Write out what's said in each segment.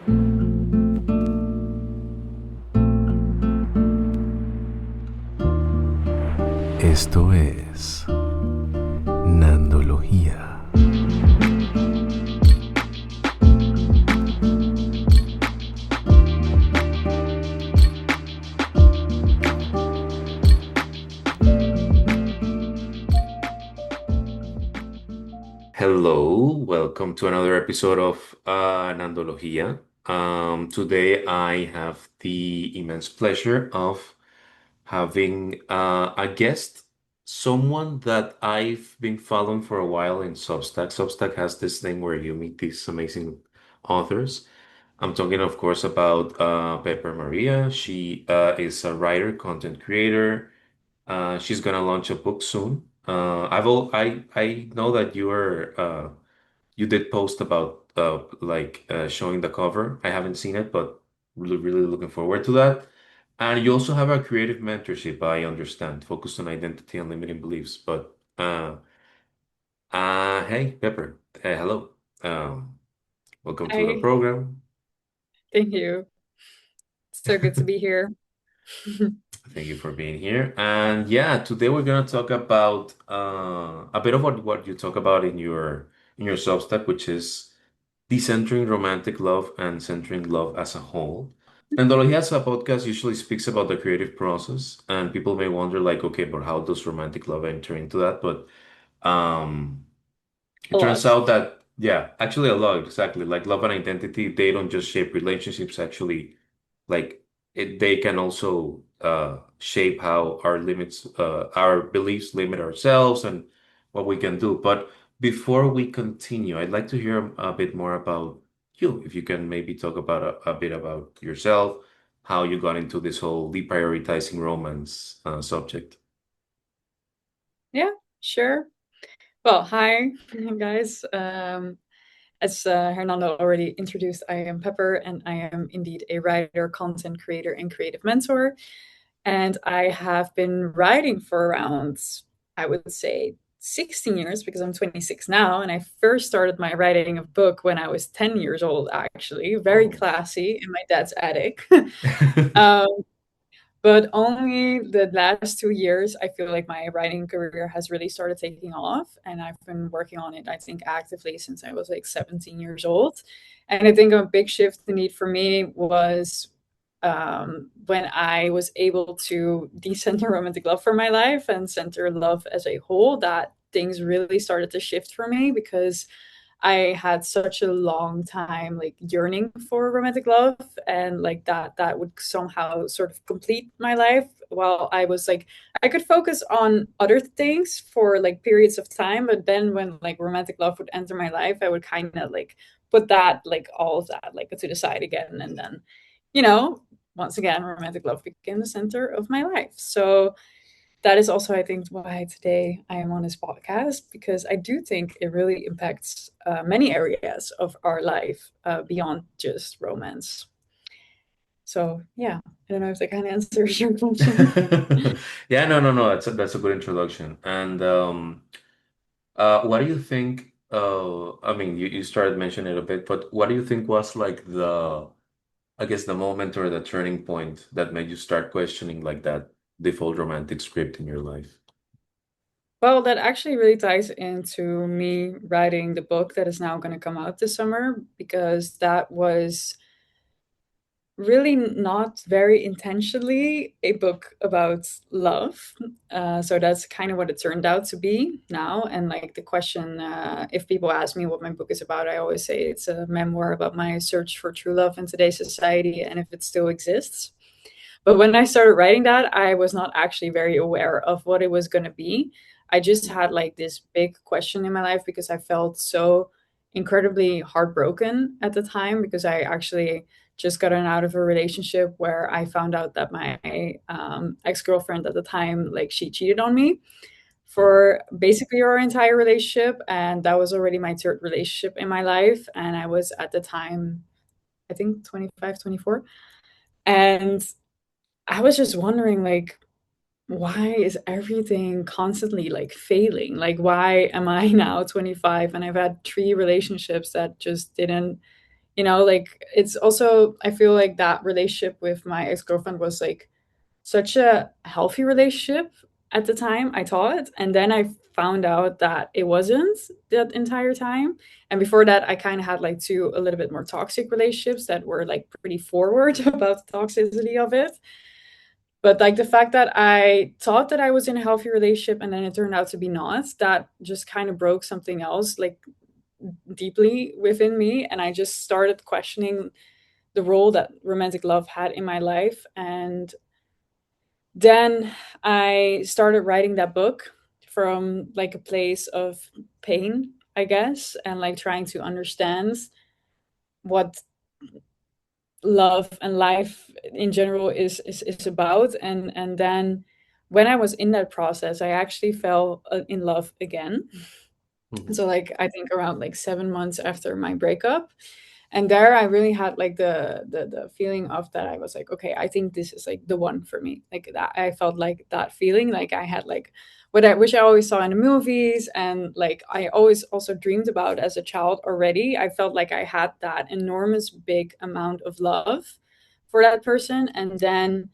Esto es Nandología. Hello, welcome to another episode of Nandología. Today I have the immense pleasure of having a guest, someone that I've been following for a while in Substack. Substack has this thing where you meet these amazing authors. I'm talking, of course, about Pepper Maria. She is a writer, content creator. She's gonna launch a book soon. I know that you did post about showing the cover. I haven't seen it, but really looking forward to that. And you also have a creative mentorship, I understand, focused on identity and limiting beliefs. But hey, Pepper, hello. Um, Welcome to the Hi, program. thank you. So good to be here. Thank you for being here. And yeah, today we're gonna talk about a bit of what you talk about in your Substack, which is decentering romantic love and centering love as a whole. And Antología as a podcast usually speaks about the creative process, and people may wonder, like, okay, but how does romantic love enter into that? But um, A it turns lot. out that, yeah, actually a lot, exactly. Like love and identity, they don't just shape relationships, actually, like they can also shape how our limits, our beliefs limit ourselves and what we can do. But before we continue, I'd like to hear a bit more about you. If you can maybe talk about a bit about yourself, how you got into this whole deprioritizing romance subject. Yeah, sure. Well, hi, guys. As Hernando already introduced, I am Pepper, and I am indeed a writer, content creator, and creative mentor. And I have been writing for around, I would say, 16 years because I'm 26 now. And I first started my writing of book when I was 10 years old, actually, very Oh. classy in my dad's attic. um, But only the last 2 years, I feel like my writing career has really started taking off, and I've been working on it, I think, actively since I was, like, 17 years old. And I think a big shift the need for me was, when I was able to decenter romantic love for my life and center love as a whole, that things really started to shift for me because I had such a long time like yearning for romantic love and like that would somehow sort of complete my life while I was like I could focus on other things for like periods of time, but then when like romantic love would enter my life, I would kind of like put that like all of that like to the side again, and then you know once again romantic love became the center of my life. So that is also, I think, why today I am on this podcast, because I do think it really impacts many areas of our life beyond just romance. So, yeah, I don't know if that kind of answers your question. Yeah, no. That's a good introduction. And what do you think? I mean, you started mentioning it a bit, but what do you think was like I guess, the moment or the turning point that made you start questioning like that default romantic script in your life? Well, that actually really ties into me writing the book that is now going to come out this summer, because that was really not very intentionally a book about love. So that's kind of what it turned out to be now. And like the question, if people ask me what my book is about, I always say it's a memoir about my search for true love in today's society and if it still exists. But when I started writing that, I was not actually very aware of what it was going to be. I just had like this big question in my life because I felt so incredibly heartbroken at the time, because I actually just gotten out of a relationship where I found out that my ex-girlfriend at the time, like she cheated on me Oh. for basically our entire relationship. And that was already my third relationship in my life. And I was at the time, I think 25, 24. And I was just wondering, like, why is everything constantly like failing? Like, why am I now 25 and I've had three relationships that just didn't Like it's also, I feel like that relationship with my ex-girlfriend was like such a healthy relationship at the time, I thought. And then I found out that it wasn't that entire time. And before that, I kind of had like two a little bit more toxic relationships that were like pretty forward about the toxicity of it. But like the fact that I thought that I was in a healthy relationship and then it turned out to be not, that just kind of broke something else like deeply within me. And I just started questioning the role that romantic love had in my life. And then I started writing that book from like a place of pain, I guess, and like trying to understand what love and life in general is about. And then when I was in that process, I actually fell in love again. Mhm. So like I think around like 7 months after my breakup. And there I really had like the feeling of that I was like, okay, I think this is like the one for me. Like that I felt like that feeling, like I had like what I wish I always saw in the movies, and like I always also dreamed about as a child already. I felt like I had that enormous big amount of love for that person. And then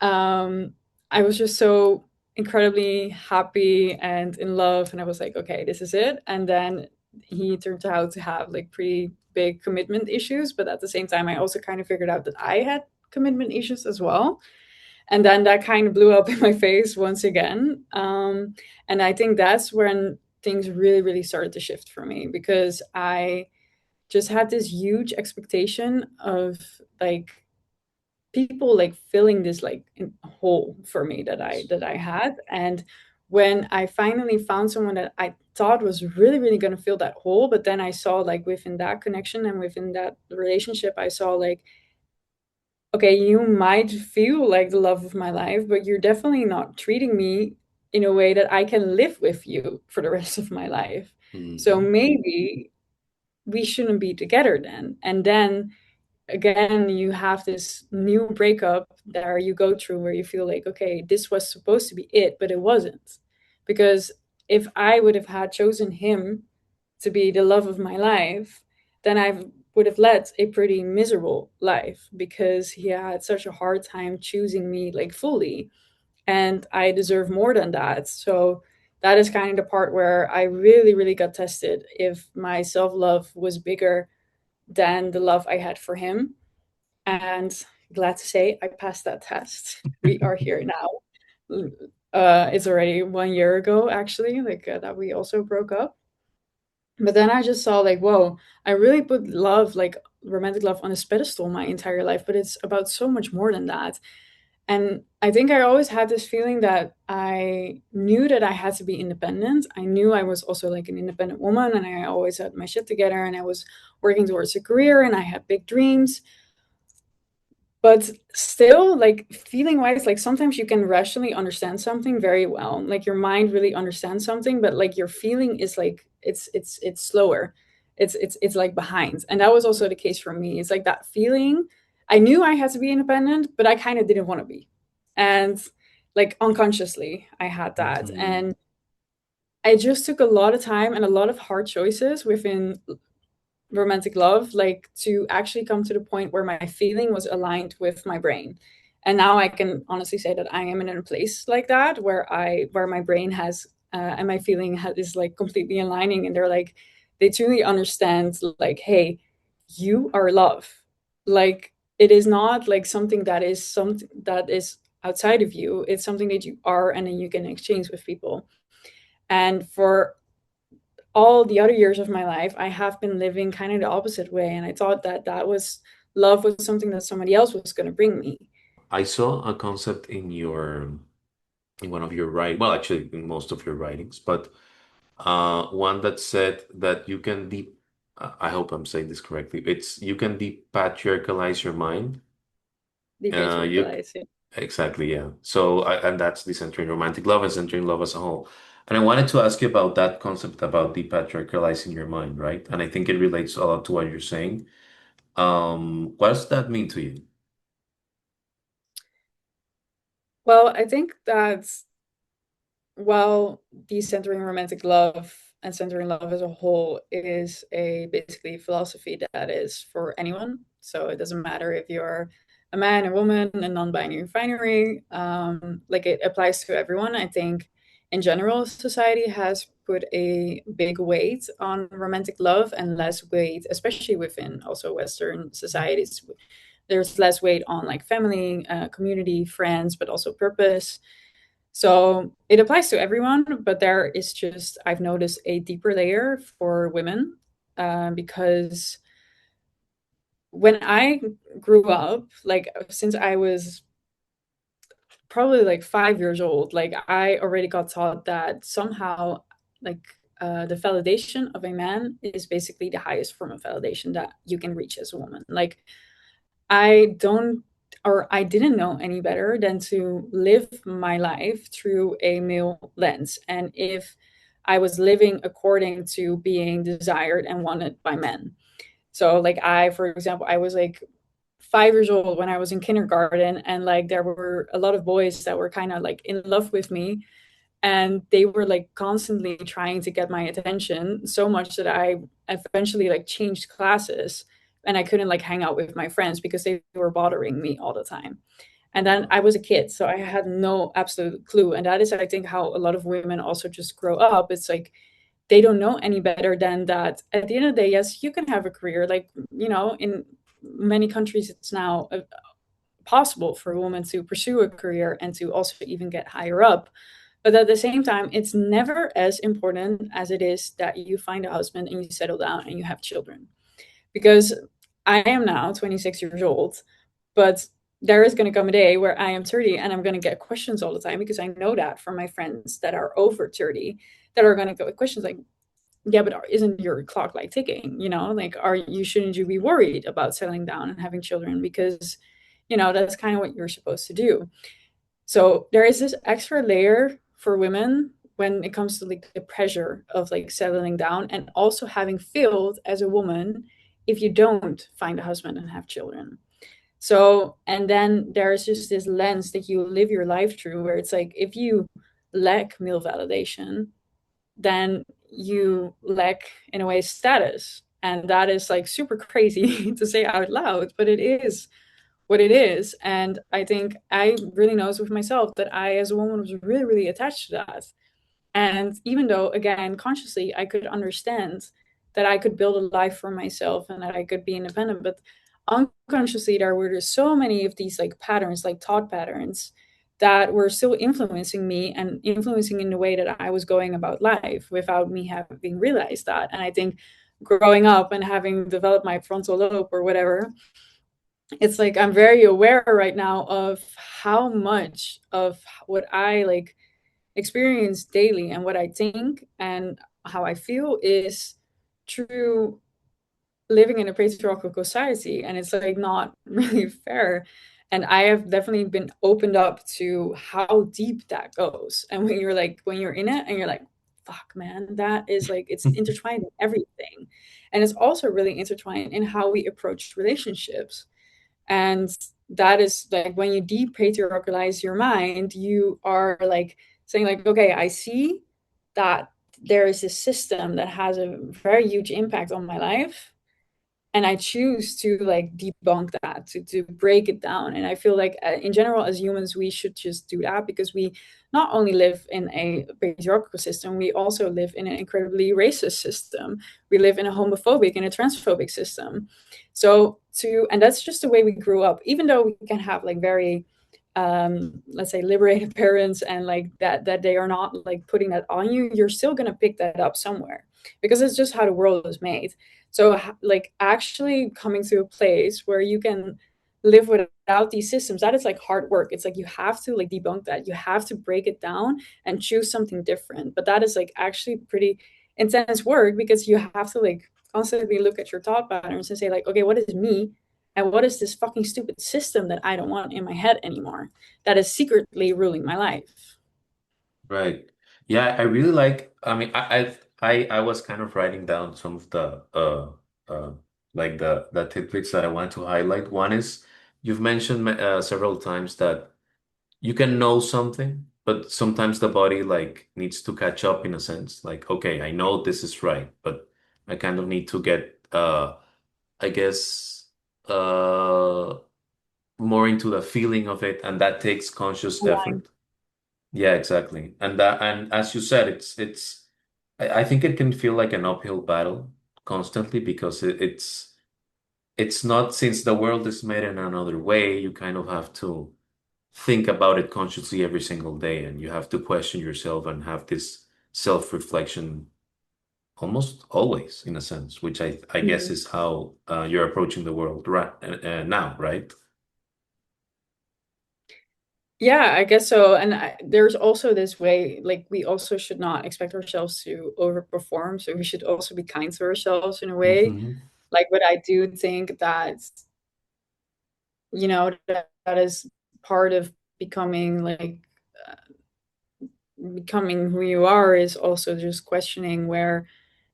um, I was just so incredibly happy and in love, and I was like, okay, this is it. And then he turned out to have like pretty big commitment issues, but at the same time, I also kind of figured out that I had commitment issues as well. And then that kind of blew up in my face once again. And I think that's when things really, really started to shift for me, because I just had this huge expectation of like people like filling this like hole for me that I Yes. had. And when I finally found someone that I thought was really, really going to fill that hole, but then I saw like within that connection and within that relationship, I saw like, okay, you might feel like the love of my life, but you're definitely not treating me in a way that I can live with you for the rest of my life. So Mhm. maybe we shouldn't be together then. And then again, you have this new breakup that you go through where you feel like, okay, this was supposed to be it, but it wasn't. Because if I would have had chosen him to be the love of my life, then I would have led a pretty miserable life, because he had such a hard time choosing me like fully. And I deserve more than that. So that is kind of the part where I really, really got tested if my self love was bigger than the love I had for him. And glad to say I passed that test. We are here now. It's already 1 year ago, actually, like that we also broke up. But then I just saw like, whoa, I really put love, like romantic love, on this pedestal my entire life, but it's about so much more than that. And I think I always had this feeling that I knew that I had to be independent. I knew I was also like an independent woman, and I always had my shit together, and I was working towards a career, and I had big dreams. But still, like feeling wise, like sometimes you can rationally understand something very well, like your mind really understands something, but like your feeling is like it's slower. It's like behind. And that was also the case for me. It's like that feeling, I knew I had to be independent, but I kind of didn't want to be. And like unconsciously I had that. Mhm. And I just took a lot of time and a lot of hard choices within romantic love, like to actually come to the point where my feeling was aligned with my brain. And now I can honestly say that I am in a place like that where my brain has and my feeling is like completely aligning, and they're like, they truly understand like, hey, you are love. Like it is not like something that is outside of you. It's something that you are, and then you can exchange with people. And for all the other years of my life, I have been living kind of the opposite way. And I thought that love was something that somebody else was going to bring me. I saw a concept in one of your writing, well, actually in most of your writings, but one that said that you can I hope I'm saying this correctly. It's you can depatriarchalize your mind. You Depatriarchalize it. exactly, yeah. So and that's decentering romantic love and centering love as a whole. And I wanted to ask you about that concept about depatriarchalizing your mind, right? And I think it relates a lot to what you're saying. What does that mean to you? Well, I think that while decentering romantic love and centering love as a whole is a basically philosophy that is for anyone. So it doesn't matter if you're a man, a woman, a non-binary, binary. Like it applies to everyone. I think in general, society has put a big weight on romantic love and less weight, especially within also Western societies. There's less weight on like family, community, friends, but also purpose. So it applies to everyone, but there is just, I've noticed a deeper layer for women, because when I grew up, like since I was probably like 5 years old, like I already got taught that somehow, like the validation of a man is basically the highest form of validation that you can reach as a woman. Like I don't, or I didn't know any better than to live my life through a male lens. And if I was living according to being desired and wanted by men. So, like, for example, I was like 5 years old when I was in kindergarten, and like there were a lot of boys that were kind of like in love with me, and they were like constantly trying to get my attention so much that I eventually like changed classes and I couldn't like hang out with my friends because they were bothering me all the time. And then I was a kid, so I had no absolute clue. And that is, I think, how a lot of women also just grow up. It's like they don't know any better than that at the end of the day, yes, you can have a career. Like, in many countries, it's now possible for a woman to pursue a career and to also even get higher up. But at the same time, it's never as important as it is that you find a husband and you settle down and you have children. Because I am now 26 years old, but there is going to come a day where I am 30 and I'm going to get questions all the time because I know that from my friends that are over 30 that are going to go with questions like, yeah, but isn't your clock like ticking? Like, shouldn't you be worried about settling down and having children? Because, that's kind of what you're supposed to do. So there is this extra layer for women when it comes to like the pressure of like settling down and also having failed as a woman if you don't find a husband and have children. So, and then there's just this lens that you live your life through where it's like if you lack male validation, then you lack in a way status. And that is like super crazy to say out loud, but it is what it is. And I think I really noticed with myself that I, as a woman, was really, really attached to that. And even though, again, consciously, I could understand that I could build a life for myself and that I could be independent, but unconsciously, there were just so many of these like patterns, like thought patterns, that were still influencing me and influencing in the way that I was going about life without me having realized that. And I think growing up and having developed my frontal lobe or whatever, it's like I'm very aware right now of how much of what I like experience daily and what I think and how I feel is true living in a patriarchal society, and it's like not really fair. And I have definitely been opened up to how deep that goes. And when you're in it and you're like, fuck man, that is like it's intertwined in everything. And it's also really intertwined in how we approach relationships. And that is like when you depatriarchalize your mind, you are like saying like, okay, I see that there is a system that has a very huge impact on my life, and I choose to like debunk that, to break it down. And I feel like in general as humans we should just do that because we not only live in a patriarchal system, we also live in an incredibly racist system. We live in a homophobic and a transphobic system. So to and that's just the way we grew up, even though we can have like very let's say liberated parents and like that they are not like putting that on you, you're still going to pick that up somewhere because it's just how the world is made. So like actually coming to a place where you can live without these systems, that is like hard work. It's like you have to like debunk that, you have to break it down and choose something different. But that is like actually pretty intense work because you have to like constantly look at your thought patterns and say like, okay, what is me and what is this fucking stupid system that I don't want in my head anymore that is secretly ruling my life. Right. Yeah, I really like, I mean, I was kind of writing down some of the uh like the tidbits that I want to highlight. One is you've mentioned several times that you can know something, but sometimes the body like needs to catch up in a sense. Like, okay, I know this is right, but I kind of need to get I guess uh more into the feeling of it, and that takes conscious Align. effort. Yeah, exactly. And as you said, I think it can feel like an uphill battle constantly because it's not, since the world is made in another way, you kind of have to think about it consciously every single day, and you have to question yourself and have this self-reflection almost always, in a sense, which I guess Mhm. is how you're approaching the world right now, right? Yeah, I guess so. And there's also this way, like, we also should not expect ourselves to overperform. So we should also be kind to ourselves in a way. Hmm. Like, but I do think that, that is part of becoming like becoming who you are, is also just questioning where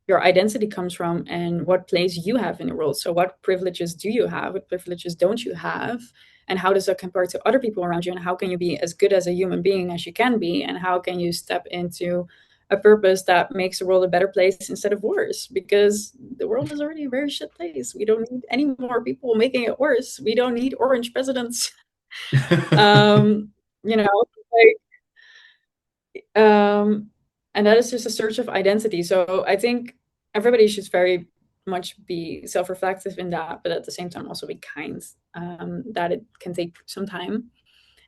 your identity comes from and what place you have in the world. So, what privileges do you have? What privileges don't you have? And how does that compare to other people around you? And how can you be as good as a human being as you can be? And how can you step into a purpose that makes the world a better place instead of worse? Because the world is already a very shit place. We don't need any more people making it worse. We don't need orange presidents. Um, like, um, and that is just a search of identity. So I think everybody should very much be self-reflective in that, but at the same time also be kind. That it can take some time,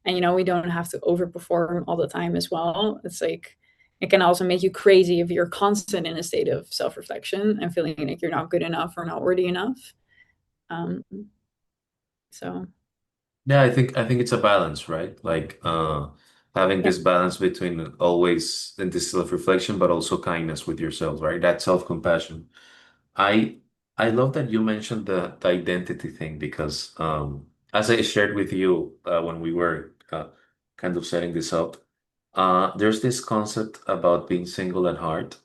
and we don't have to overperform all the time as well. It's like it can also make you crazy if you're constant in a state of self-reflection and feeling like you're not good enough or not worthy enough. Um, so Yeah, I think it's a balance, right? Like having yeah, this balance between always in this self-reflection, but also kindness with yourself, right? That self-compassion. I I love that you mentioned the identity thing because as I shared with you when we were kind of setting this up, there's this concept about being single at heart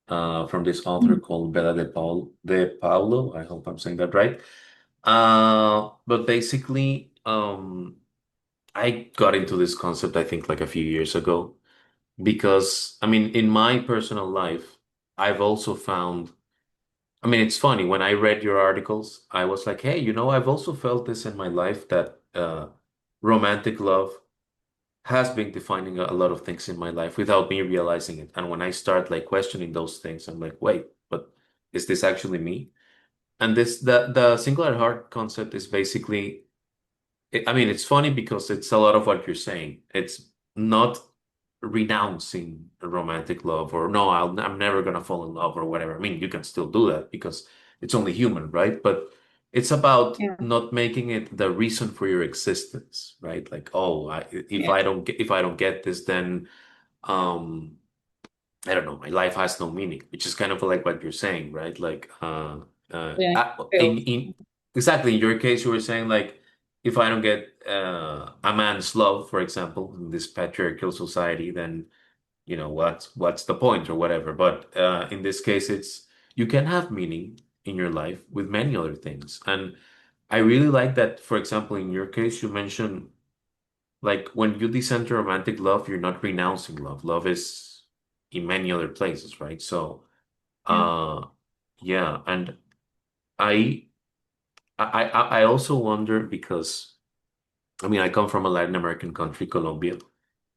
from this author mhm, called Bella De Paulo. I hope I'm saying that right. But basically, I got into this concept, I think, like a few years ago, because, I mean, in my personal life, I've also found, I mean, it's funny, when I read your articles, I was like, hey, I've also felt this in my life that romantic love has been defining a lot of things in my life without me realizing it. And when I start like questioning those things, I'm like, wait, but is this actually me? And the single at heart concept is basically, I mean, it's funny because it's a lot of what you're saying. It's not renouncing romantic love or no, I'm never gonna fall in love or whatever. I mean, you can still do that because it's only human, right? But it's about yeah, not making it the reason for your existence, right? Like, oh, yeah, if I don't get this, then um, I don't know, my life has no meaning, which is kind of like what you're saying, right? Like, yeah. in exactly in your case, you were saying like, if I don't get a man's love, for example, in this patriarchal society, then what's the point or whatever. But in this case, it's you can have meaning in your life with many other things, and I really like that. For example, in your case, you mentioned like when you descend to romantic love, you're not renouncing love. Love is in many other places, right? So, Yeah. uh, yeah, and I, I also wonder because I mean I come from a Latin American country, Colombia,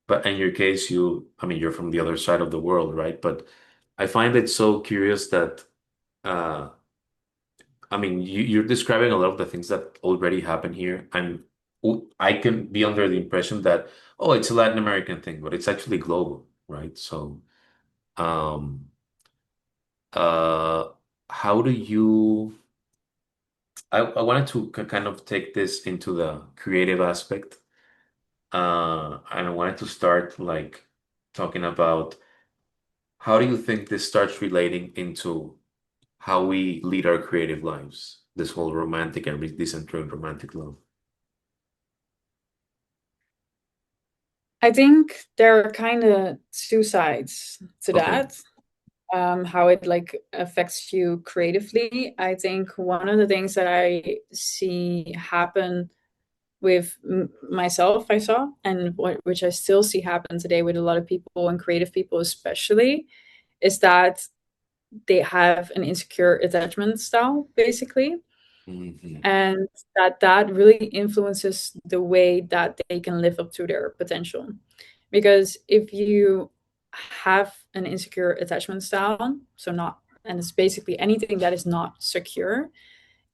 but in your case, I mean you're from the other side of the world, right? But I find it so curious that uh, I mean you're describing a lot of the things that already happen here, and I can be under the impression that oh, it's a Latin American thing, but it's actually global, right? So. Um, uh, how do you? I wanted to kind of take this into the creative aspect, and I wanted to start like talking about how do you think this starts relating into how we lead our creative lives, this whole romantic and decentering romantic love. I think there are kind of two sides to Okay. that. How it like affects you creatively. I think one of the things that I see happen with myself, I saw, and which I still see happen today with a lot of people and creative people, especially, is that they have an insecure attachment style, basically, Hmm. and that really influences the way that they can live up to their potential. Because if you have an insecure attachment style, so not, and it's basically anything that is not secure,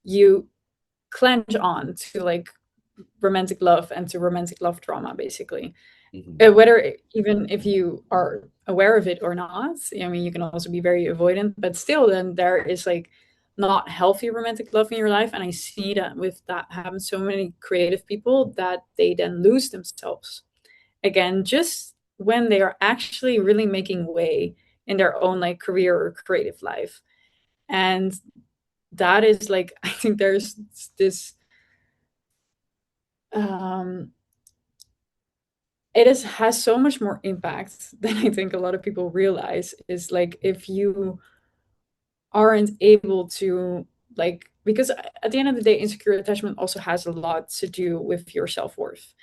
you clench on to like romantic love and to romantic love trauma, basically. Hmm. Whether even if you are aware of it or not, I mean, you can also be very avoidant, but still, then there is like not healthy romantic love in your life. And I see that with that happen so many creative people that they then lose themselves again, just when they are actually really making way in their own like career or creative life. And that is like, I think there's this, um, it is has so much more impact than I think a lot of people realize. Is like if you aren't able to, like, because at the end of the day, insecure attachment also has a lot to do with your self-worth.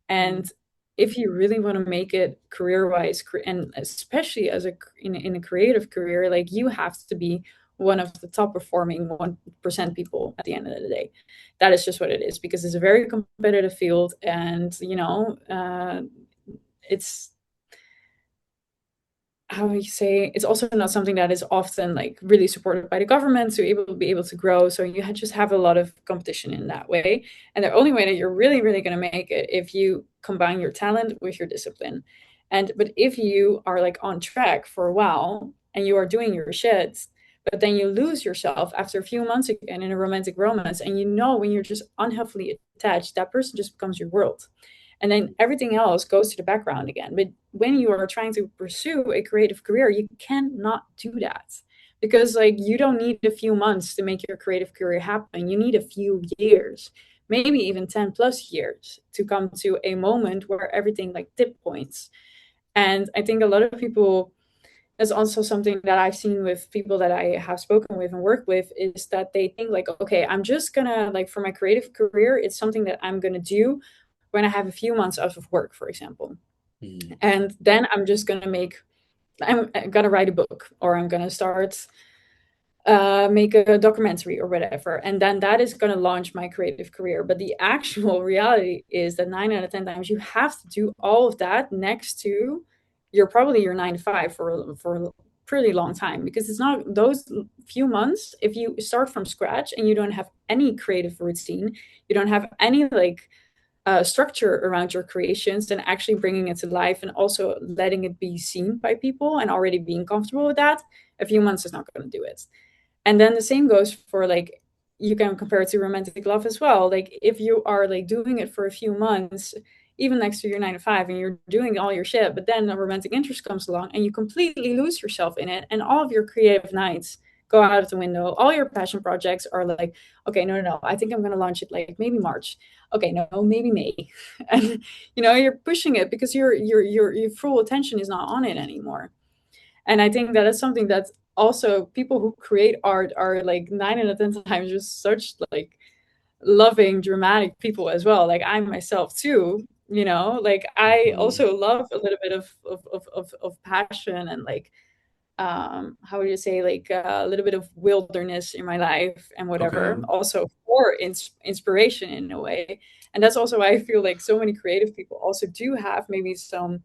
And if you really want to make it career wise, and especially as in a creative career, like you have to be one of the top performing 1% people at the end of the day. That is just what it is, because it's a very competitive field. And it's, how do you say, it's also not something that is often like really supported by the government to be able to grow. So you just have a lot of competition in that way. And the only way that you're really really going to make it, if you combine your talent with your discipline. And but if you are like on track for a while and you are doing your shit, but then you lose yourself after a few months again in a romantic romance, and when you're just unhealthily attached, that person just becomes your world, and then everything else goes to the background again. But when you are trying to pursue a creative career, you cannot do that, because like you don't need a few months to make your creative career happen. You need a few years, maybe even 10 plus years, to come to a moment where everything like tip points. And I think a lot of people, that's also something that I've seen with people that I have spoken with and worked with, is that they think like, okay, I'm just gonna, like, for my creative career, it's something that I'm gonna do when I have a few months out of work, for example. Hmm. And then I'm gonna write a book, or I'm gonna start make a documentary or whatever, and then that is going to launch my creative career. But the actual reality is that 9 out of 10 times you have to do all of that next to your 9 to 5 for a pretty long time, because it's not those few months. If you start from scratch and you don't have any creative routine, you don't have any like structure around your creations, and actually bringing it to life and also letting it be seen by people and already being comfortable with that, a few months is not going to do it. And then the same goes for like, you can compare it to romantic love as well. Like if you are like doing it for a few months, even next to your 9 to 5, and you're doing all your shit, but then a romantic interest comes along and you completely lose yourself in it, and all of your creative nights go out of the window. All your passion projects are like, okay, no, no, no, I think I'm going to launch it like maybe March. Okay, no, maybe May. And you're pushing it because your full attention is not on it anymore. And I think that is something that also people who create art are like 9 out of 10 times just such like loving, dramatic people as well. Like I myself too, like I Hmm. also love a little bit of passion and like, how would you say, like a little bit of wilderness in my life and Okay. whatever, also for inspiration in a way. And that's also why I feel like so many creative people also do have maybe some,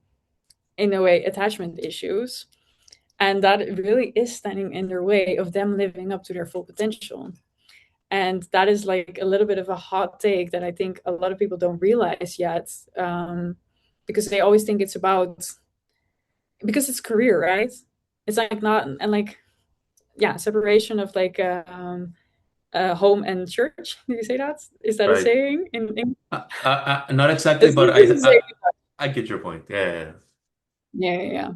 in a way, attachment issues, and that really is standing in their way of them living up to their full potential. And that is like a little bit of a hot take that I think a lot of people don't realize yet, because they always think it's about, because it's career, right? It's like not, and like, yeah, separation of like home and church. Do you say that? Is that a Right. saying in Not exactly, it's, but it's a saying. I get your point. Yeah, Yeah, yeah, yeah.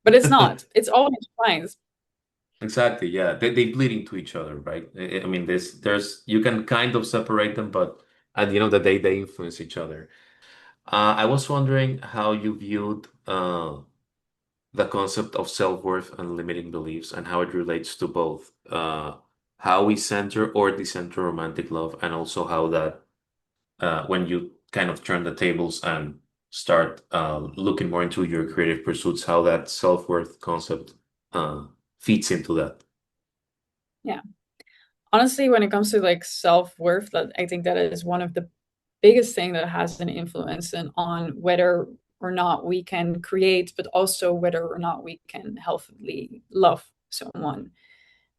But it's yeah. not, it's all intertwined. Exactly. Yeah, they bleed into each other, right? I mean, there's you can kind of separate them, but at the end of the day, they influence each other. I was wondering how you viewed the concept of self-worth and limiting beliefs, and how it relates to both how we center or decenter romantic love, and also how that when you kind of turn the tables and start looking more into your creative pursuits, how that self-worth concept uh, fits into that. Yeah. Honestly, when it comes to like self-worth, that I think that is one of the biggest thing that has an influence on whether or not we can create, but also whether or not we can healthily love someone.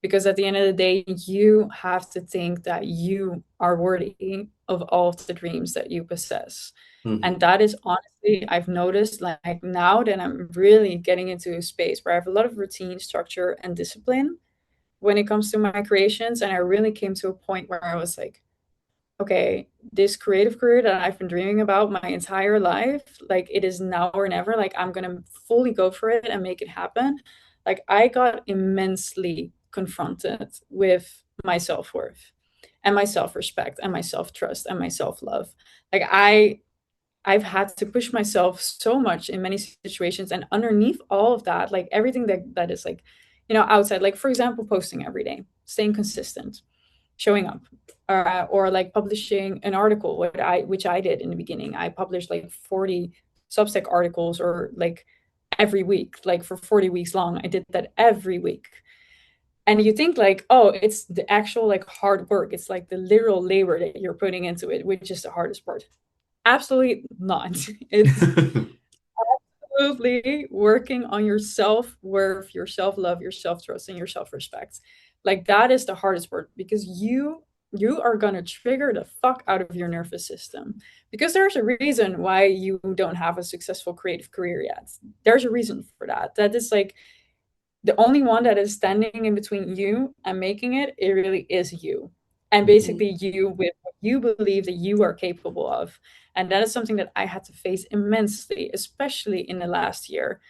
Because at the end of the day, you have to think that you are worthy of all of the dreams that you possess. And Hmm. that is honestly, I've noticed like now that I'm really getting into a space where I have a lot of routine, structure, and discipline when it comes to my creations. And I really came to a point where I was like, okay, this creative career that I've been dreaming about my entire life, like it is now or never. Like I'm gonna fully go for it and make it happen. Like I got immensely confronted with my self-worth and my self-respect and my self-trust and my self-love. Like I've had to push myself so much in many situations, and underneath all of that, like everything that is like, outside, like for example, posting every day, staying consistent, showing up, or like publishing an article, which I did in the beginning. I published like 40 Substack articles, or like every week, like for 40 weeks long. I did that every week. And you think like, oh, it's the actual like hard work. It's like the literal labor that you're putting into it, which is the hardest part. Absolutely not. It's absolutely working on your self-worth, your self-love, your self-trust, and your self-respect. Like that is the hardest part, because you are gonna trigger the fuck out of your nervous system. Because there's a reason why you don't have a successful creative career yet. There's a reason for that. That is like the only one that is standing in between you and making it, it really is you. And Hmm. basically you with what you believe that you are capable of. And that is something that I had to face immensely, especially in the last year.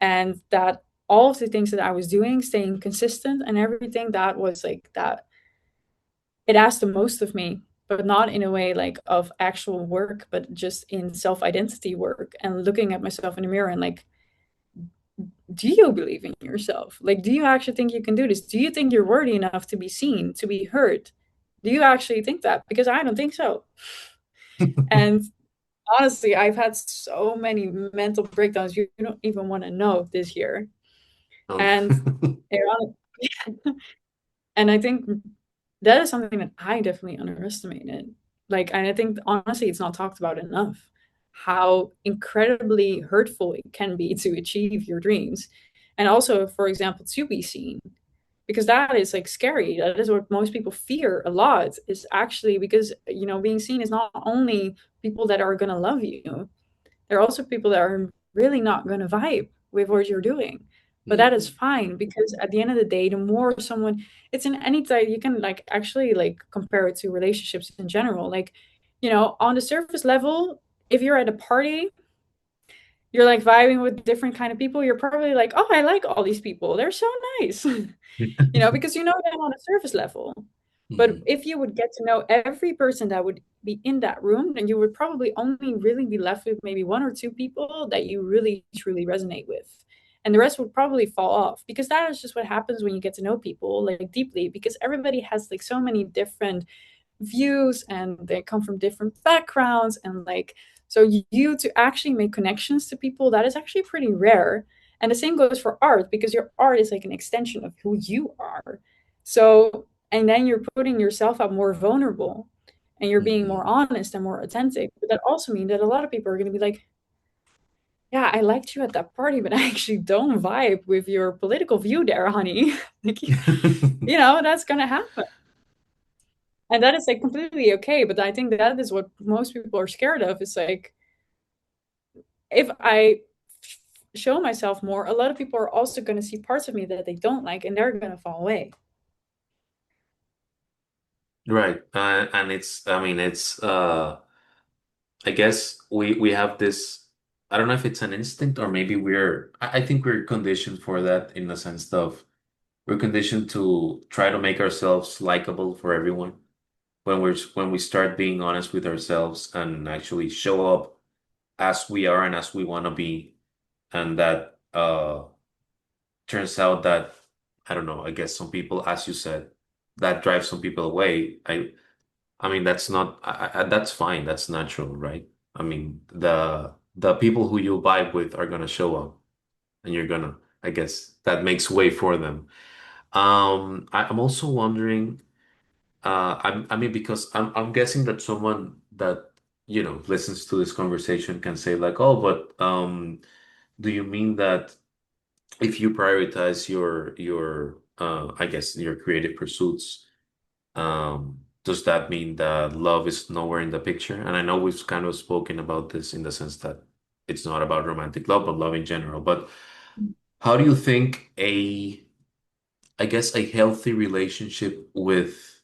And that all of the things that I was doing, staying consistent and everything, that was like that it asked the most of me, but not in a way like of actual work, but just in self-identity work and looking at myself in the mirror and like, do you believe in yourself? Like, do you actually think you can do this? Do you think you're worthy enough to be seen, to be heard? Do you actually think that? Because I don't think so. And honestly, I've had so many mental breakdowns you don't even want to know this year. Oh. And and I think that is something that I definitely underestimated. Like, and I think honestly, it's not talked about enough how incredibly hurtful it can be to achieve your dreams. And also, for example, to be seen, because that is like scary. That is what most people fear a lot, is actually because, being seen is not only people that are going to love you, there are also people that are really not going to vibe with what you're doing. But that is Mhm. fine, because at the end of the day, the more someone, it's in any type, you can like actually like compare it to relationships in general. Like, on the surface level, if you're at a party, you're like vibing with different kind of people, you're probably like, oh, I like all these people. They're so nice. Because you know them on a surface level. But Mhm. if you would get to know every person that would be in that room, then you would probably only really be left with maybe one or two people that you really truly resonate with. And the rest would probably fall off, because that is just what happens when you get to know people like deeply, because everybody has like so many different views and they come from different backgrounds, and like, so you to actually make connections to people, that is actually pretty rare. And the same goes for art, because your art is like an extension of who you are. So, and then you're putting yourself out more vulnerable, and you're being more Mhm. honest and more authentic. But that also means that a lot of people are going to be like, yeah, I liked you at that party, but I actually don't vibe with your political view there, honey. Like, that's going to happen. And that is like completely okay. But I think that is what most people are scared of. Is like, if I show myself more, a lot of people are also going to see parts of me that they don't like, and they're going to fall away. Right. And I mean, I guess we have this, I don't know if it's an instinct or maybe I think we're conditioned for that in the sense of we're conditioned to try to make ourselves likable for everyone when we start being honest with ourselves and actually show up as we are and as we want to be. And that turns out that, I don't know, I guess some people, as you said, that drives some people away. I mean, that's not, that's fine. That's natural, right? I mean, the people who you vibe with are gonna show up and you're gonna, I guess that makes way for them. I'm also wondering, I mean, because I'm guessing that someone that, listens to this conversation can say like, oh, but do you mean that if you prioritize I guess your creative pursuits, does that mean that love is nowhere in the picture? And I know we've kind of spoken about this in the sense that it's not about romantic love, but love in general. But how do you think I guess a healthy relationship with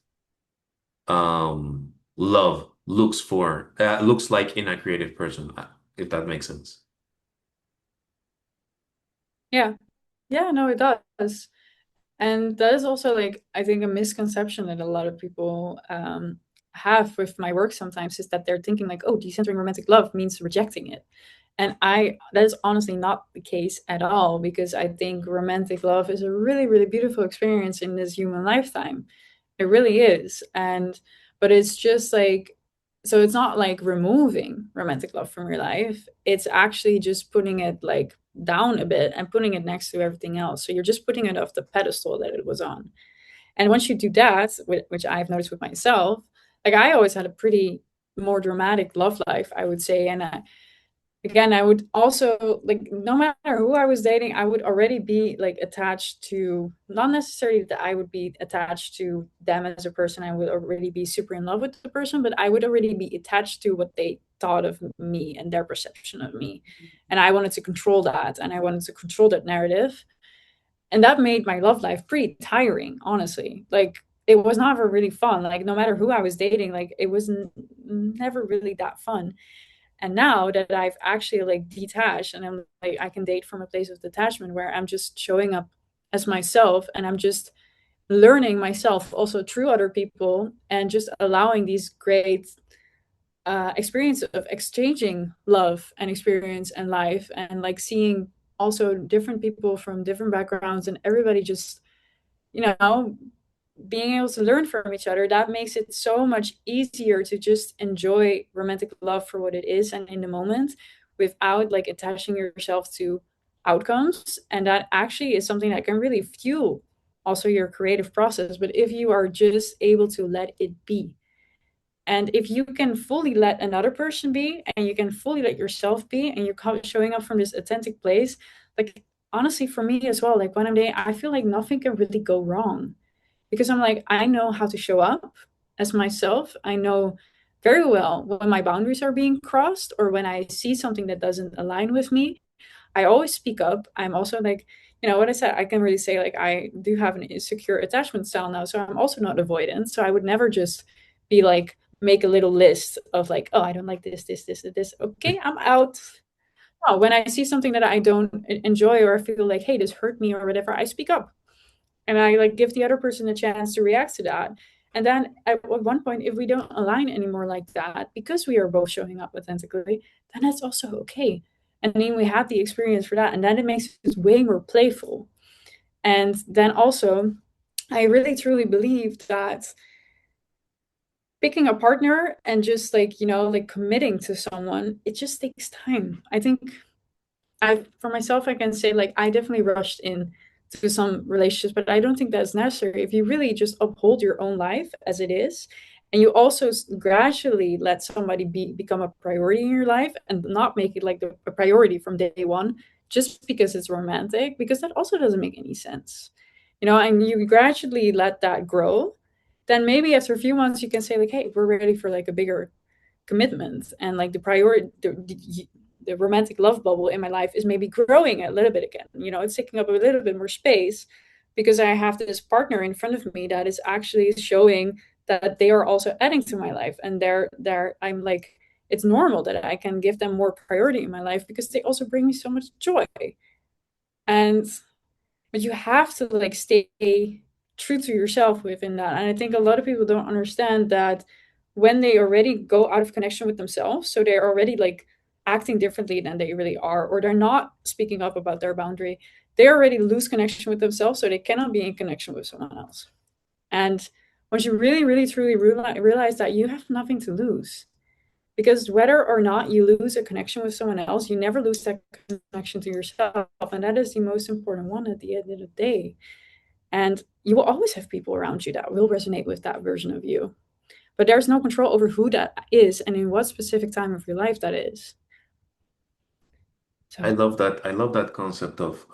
love looks like in a creative person, if that makes sense? Yeah. Yeah, no, it does. And that is also like I think a misconception that a lot of people have with my work sometimes is that they're thinking like, oh, decentering romantic love means rejecting it. And I that is honestly not the case at all because I think romantic love is a really, really beautiful experience in this human lifetime. It really is. And but it's just like so it's not like removing romantic love from your life. It's actually just putting it like down a bit and putting it next to everything else. So you're just putting it off the pedestal that it was on. And once you do that, which I've noticed with myself, like I always had a pretty more dramatic love life, I would say. And again, I would also like no matter who I was dating, I would already be like attached to not necessarily that I would be attached to them as a person. I would already be super in love with the person, but I would already be attached to what they thought of me and their perception of me. And I wanted to control that and I wanted to control that narrative. And that made my love life pretty tiring, honestly. Like it was never really fun. Like no matter who I was dating, like it was never really that fun. And now that I've actually like detached and I'm like I can date from a place of detachment where I'm just showing up as myself and I'm just learning myself also through other people and just allowing these great experience of exchanging love and experience and life and like seeing also different people from different backgrounds and everybody just you know being able to learn from each other, that makes it so much easier to just enjoy romantic love for what it is and in the moment without like attaching yourself to outcomes. And that actually is something that can really fuel also your creative process. But if you are just able to let it be, and if you can fully let another person be and you can fully let yourself be and you're showing up from this authentic place, like honestly for me as well, like when I'm dating, I feel like nothing can really go wrong because I'm like, I know how to show up as myself. I know very well when my boundaries are being crossed or when I see something that doesn't align with me. I always speak up. I'm also like, what I said, I can really say like I do have an insecure attachment style now. So I'm also not avoidant. So I would never just be like, make a little list of like, oh, I don't like this, this, this, this. Okay, I'm out. No, when I see something that I don't enjoy or I feel like, hey, this hurt me or whatever, I speak up and I like give the other person a chance to react to that. And then at one point, if we don't align anymore like that, because we are both showing up authentically, then that's also okay. And then we had the experience for that, and then it makes it way more playful. And then also, I really truly believe that picking a partner and just like like committing to someone, it just takes time. I think I for myself I can say like I definitely rushed in to some relationships, but I don't think that's necessary. If you really just uphold your own life as it is, and you also gradually let somebody become a priority in your life and not make it like a priority from day one just because it's romantic, because that also doesn't make any sense. And you gradually let that grow, then maybe after a few months you can say like, hey, we're ready for like a bigger commitment and like the romantic love bubble in my life is maybe growing a little bit again. It's taking up a little bit more space because I have this partner in front of me that is actually showing that they are also adding to my life and they're I'm like it's normal that I can give them more priority in my life because they also bring me so much joy. And but you have to like stay true to yourself within that. And I think a lot of people don't understand that when they already go out of connection with themselves, so they're already like acting differently than they really are, or they're not speaking up about their boundary, they already lose connection with themselves, so they cannot be in connection with someone else. And once you really, really, truly realize that you have nothing to lose. Because whether or not you lose a connection with someone else, you never lose that connection to yourself. And that is the most important one at the end of the day. And you will always have people around you that will resonate with that version of you. But there's no control over who that is and in what specific time of your life that is. I So, love that. I love that concept of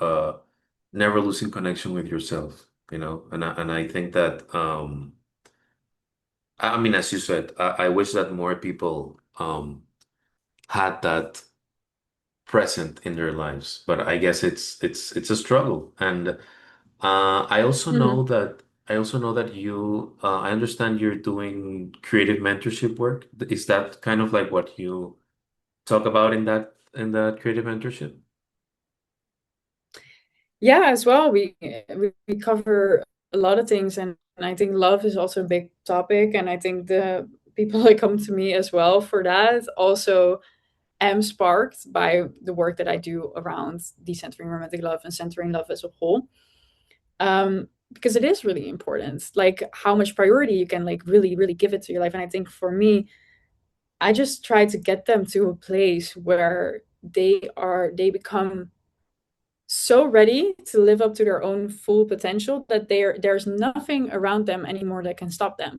never losing connection with yourself, you know, and I think that I mean, as you said, I wish that more people had that present in their lives, but I guess it's a struggle. And I also know mhm. that you I understand you're doing creative mentorship work. Is that kind of like what you talk about in that creative mentorship? Yeah, as well, we cover a lot of things, and I think love is also a big topic. And I think the people that come to me as well for that also am sparked by the work that I do around decentering romantic love and centering love as a whole. Because it is really important, like how much priority you can like really, really give it to your life. And I think for me, I just try to get them to a place where they become so ready to live up to their own full potential that there's nothing around them anymore that can stop them,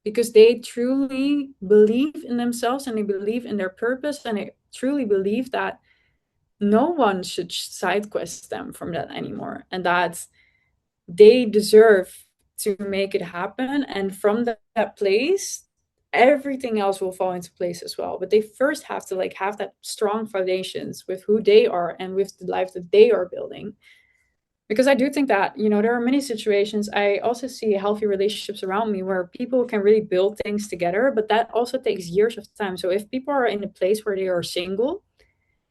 because they truly believe in themselves and they believe in their purpose, and they truly believe that no one should side quest them from that anymore, and that they deserve to make it happen. And from that place, everything else will fall into place as well. But they first have to like have that strong foundations with who they are and with the life that they are building. Because I do think that, there are many situations. I also see healthy relationships around me where people can really build things together, but that also takes years of time. So if people are in a place where they are single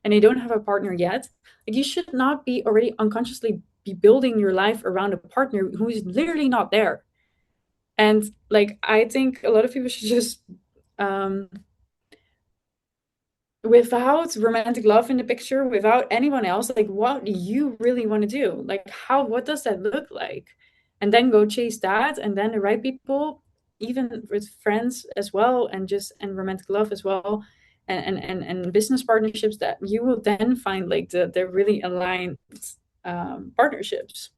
and they don't have a partner yet, like, you should not be already unconsciously be building your life around a partner who is literally not there. And like, I think a lot of people should just um without romantic love in the picture, without anyone else, like, what do you really want to do? Like, what does that look like? And then go chase that, and then the right people, even with friends as well, and just and romantic love as well, and business partnerships, that you will then find like the really aligned partnerships,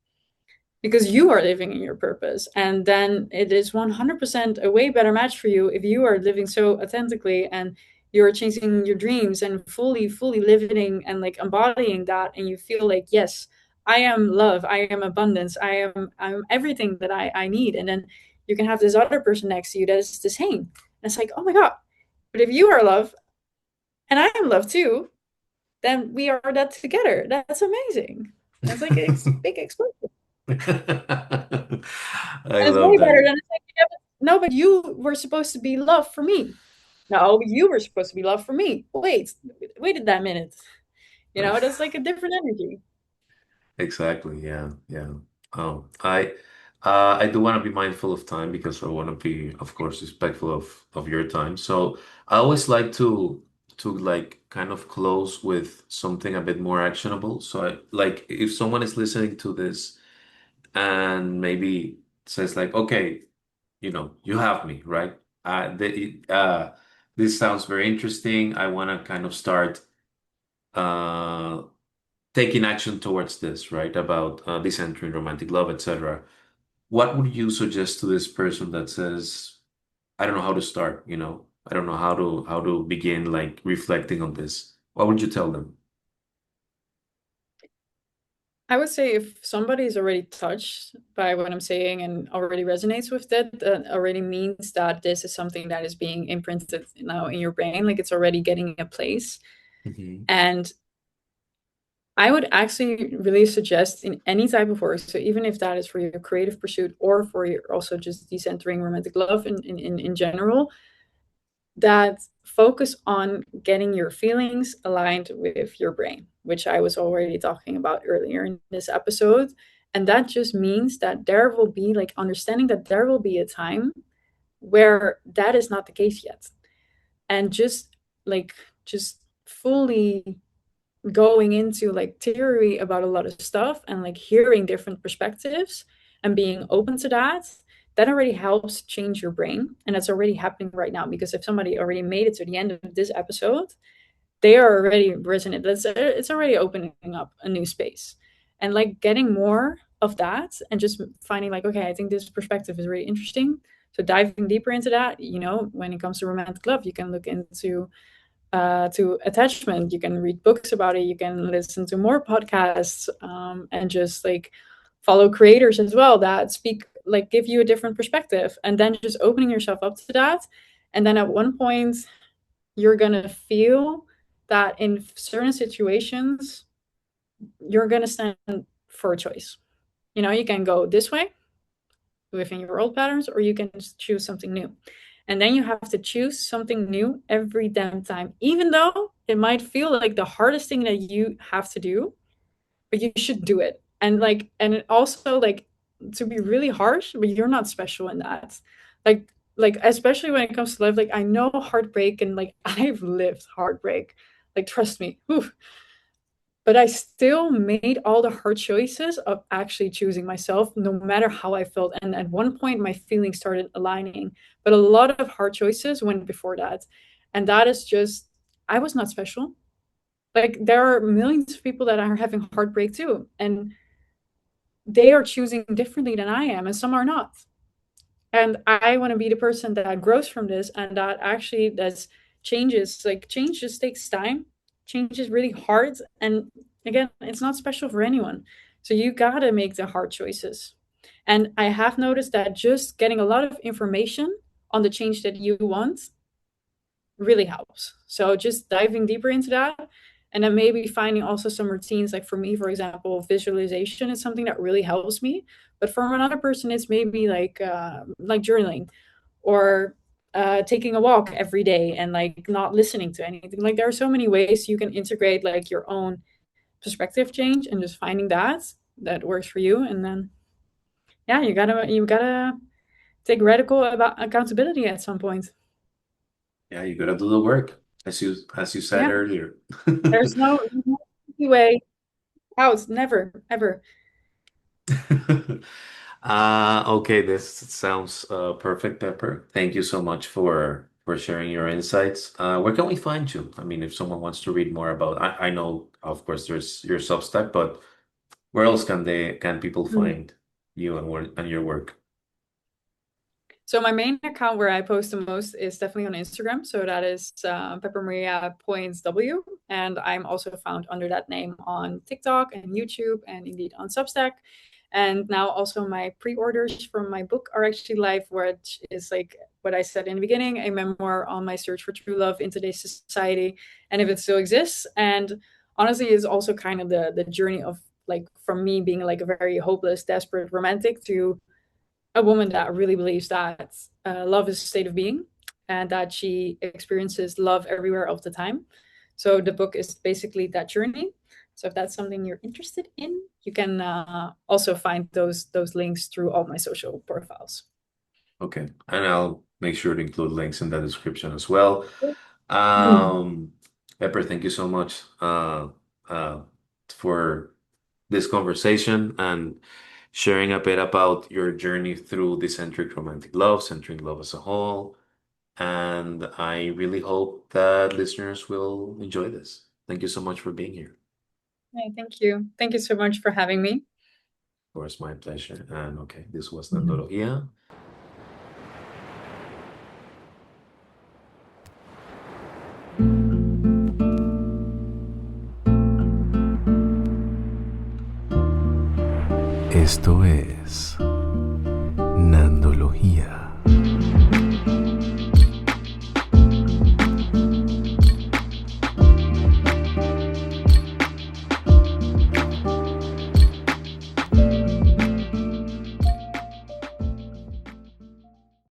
because you are living in your purpose. And then it is 100% a way better match for you if you are living so authentically, and you're chasing your dreams and fully living and like embodying that, and you feel like, yes, I am love, I am abundance, I'm everything that I need. And then you can have this other person next to you that is the same, and it's like, oh my god, but if you are love and I am love too, then we are that together. That's amazing. That's like a big explosion. I And it's love way better that. than it's like, yeah, but no, but you were supposed to be love for me. No, you were supposed to be love for me. Wait that minute. That's like a different energy. Exactly. Yeah. Yeah. Oh, I do want to be mindful of time because I want to be, of course, respectful of your time. So I always like to like kind of close with something a bit more actionable. So like if someone is listening to this and maybe says like, okay, you have me, right? This sounds very interesting. I want to kind of start uh taking action towards this, right? About decentering romantic love, etc. What would you suggest to this person that says, I don't know how to start, I don't know how to begin like reflecting on this. What would you tell them? I would say if somebody is already touched by what I'm saying and already resonates with it, that already means that this is something that is being imprinted now in your brain, like it's already getting a place. Hmm. And I would actually really suggest in any type of work, so even if that is for your creative pursuit or for your also just decentering romantic love in general, that focus on getting your feelings aligned with your brain, which I was already talking about earlier in this episode. And that just means that there will be like understanding that there will be a time where that is not the case yet. And like, just fully going into like theory about a lot of stuff and like hearing different perspectives and being open to that, that already helps change your brain. And that's already happening right now, because if somebody already made it to the end of this episode, they are already resonant. It's already opening up a new space. And like getting more of that and just finding like, okay, I think this perspective is really interesting. So diving deeper into that, when it comes to romantic love, you can look into to attachment. You can read books about it. You can listen to more podcasts, and just like follow creators as well that speak, like give you a different perspective, and then just opening yourself up to that. And then at one point, you're gonna feel that in certain situations, you're gonna stand for a choice. You can go this way within your old patterns, or you can just choose something new. And then you have to choose something new every damn time, even though it might feel like the hardest thing that you have to do, but you should do it. And like, and it also like, to be really harsh, but you're not special in that. Like, especially when it comes to love, like I know heartbreak, and like I've lived heartbreak. Like trust me. Whew. But I still made all the hard choices of actually choosing myself, no matter how I felt. And at one point, my feelings started aligning. But a lot of hard choices went before that. And that is just, I was not special. Like, there are millions of people that are having heartbreak too. And they are choosing differently than I am, and some are not. And I want to be the person that grows from this, and that actually does changes. Like change just takes time. Change is really hard, and again, it's not special for anyone. So you gotta make the hard choices. And I have noticed that just getting a lot of information on the change that you want really helps. So just diving deeper into that, and then maybe finding also some routines. Like for me, for example, visualization is something that really helps me. But for another person, it's maybe like journaling, or taking a walk every day, and like not listening to anything. Like there are so many ways you can integrate like your own perspective change, and just finding that works for you. And then yeah, you gotta take radical about accountability at some point. Yeah, you gotta do the work, as you said Yeah, earlier. there's no easy way out. Never, ever. Okay, this sounds perfect, Pepper. Thank you so much for sharing your insights. Where can we find you? I mean, if someone wants to read more about, I know, of course, there's your Substack, but where else can people Mm. find you and your work? So my main account where I post the most is definitely on Instagram. So that is peppermaria.w. And I'm also found under that name on TikTok and YouTube, and indeed on Substack. And now also my pre-orders from my book are actually live, which is like what I said in the beginning, a memoir on my search for true love in today's society, and if it still exists. And honestly, it's also kind of the journey of like from me being like a very hopeless, desperate romantic to a woman that really believes that love is a state of being, and that she experiences love everywhere all the time. So the book is basically that journey. So if that's something you're interested in, you can also find those links through all my social profiles. Okay, and I'll make sure to include links in the description as well. Mm. Um, Pepper, thank you so much uh, for this conversation and sharing a bit about your journey through decentric romantic love, centering love as a whole. And I really hope that listeners will enjoy this. Thank you so much for being here. Hey, thank you. Thank you so much for having me. Of course, my pleasure. And okay, this was Mhm. Nandología. Esto es Nandología.